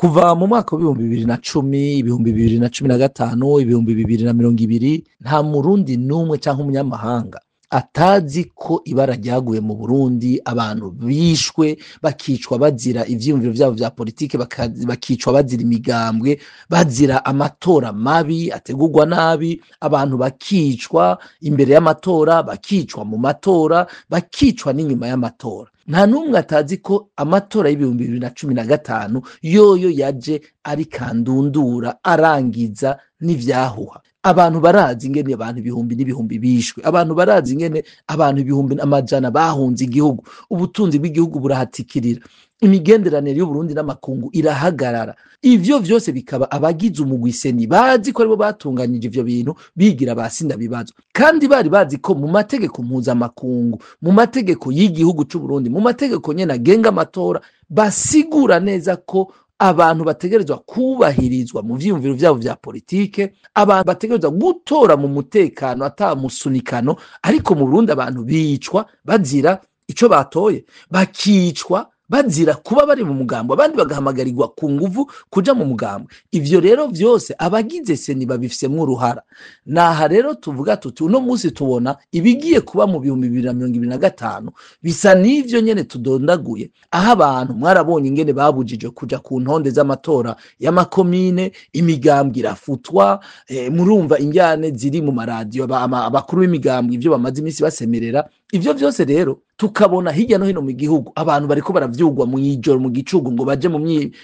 Kuva mu mwaka w'ibihumbi 2010, ibihumbi 2015, ibihumbi 2020, nta murundi n'umwe canke umunyamahanga atazi ko ibara ryaguye mu Burundi, abantu bishwe bakicwa bazira ivyiyumviro vyabo vya politike, bakicwa bazira imigambwe, bazira amatora mabi ategurwa nabi, abantu bakicwa imbere y'amatora, bakicwa mu matora, bakicwa n'inyuma y'amatora. Nta numwe atazi ko amatora y'ibihumbi 2015 yoyo yaje ari kandundura arangiza n'ivyahuha. Abantu barazi ingene abantu ibihumbi n'ibihumbi bishwe, abantu barazi ingene abantu ibihumbi amajana bahunze igihugu, ubutunzi bw'igihugu burahatikirira, imigenderanire y'Uburundi n'amakungu irahagarara. Ivyo vyose bikaba abagize umugwiseni bazi ko aribo batunganyije ivyo bintu, bigira basinda bibazo, kandi bari bazi ko mu mategeko mpuzamakungu, mu mategeko y'igihugu c'Uburundi, mu mategeko nyene agenga amatora, basigura neza ko abantu bategerezwa kubahirizwa mu vyiyumviro vyabo vya politike, abantu bategerezwa gutora mu mutekano ata musunikano. Ariko mu Burundi abantu bicwa bazira ico batoye, bakicwa bazira kuba bari mu mugambo, abandi bagahamagarirwa ku nguvu kuja mu mugambo. Ivyo rero vyose abagize seni babifisemwo uruhara. Naha rero tuvuga tuti uno musi tubona ibigiye kuba mu 2025 bisa n'ivyo nyene tudondaguye, aho abantu mwarabonye ingene babujije kuja ku ntonde z'amatora y'amakomine, imigambwe irafutwa, murumva injyane ziri mu maradiyo, abakuru b'imigambwe ivyo bamaze imisi basemerera. Ivyo vyose rero tukabona hirya no hino mu gihugu abantu bariko baravyugwa mu ijoro mu gicugu ngo baje mu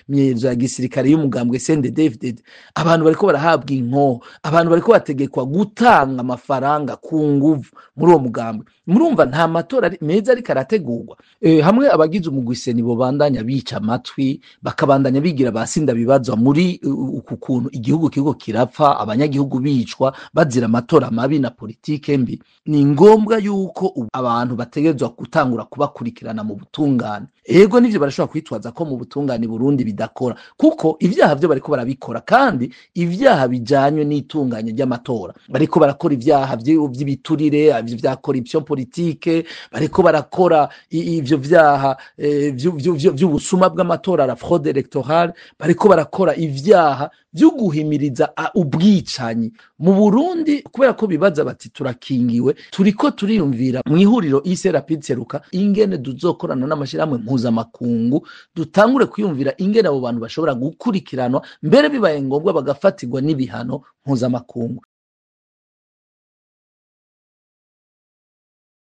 myezo ya gisirikare y'umugambwe CNDD-FDD, abantu bariko barahabwa inko, abantu bariko bategekwa gutanga amafaranga ku nguvu muri uwo mugambwe. Murumva nta matora meza ariko arategurwa. Hamwe abagize umugwiseni bo bandanya bica amatwi, bakabandanya bigira basinda bibazwa muri uku kuntu igihugu kirapfa, abanyagihugu bicwa bazira amatora mabi na politike mbi. Ni ngombwa yuko abantu bategerezwa gutangura kubakurikirana mu butungane. Ego nivyo barashobora kwitwaza ko mu butungane Burundi bidakora, kuko ivyaha vyo bariko barabikora, kandi ivyaha bijanywe n'itunganya ry'amatora. Bariko barakora ivyaha vy'ibiturire, ivyo vya corruption politique, bariko barakora ivyo vyaha vy'ubusuma bw'amatora, la fraude électorale, bariko barakora ivyaha vyo guhimiriza ubwicanyi. Mu Burundi kubera ko bibaza bati turakingiwe, turiko turiyumvira mw'ihuriro ise Rapid Seruka ingene duzokorana n'amashirahamwe mpuzamakungu, dutangure kwiyumvira ingene abo bantu bashobora gukurikiranwa, mbere bibaye ngombwa bagafatirwa n'ibihano mpuzamakungu.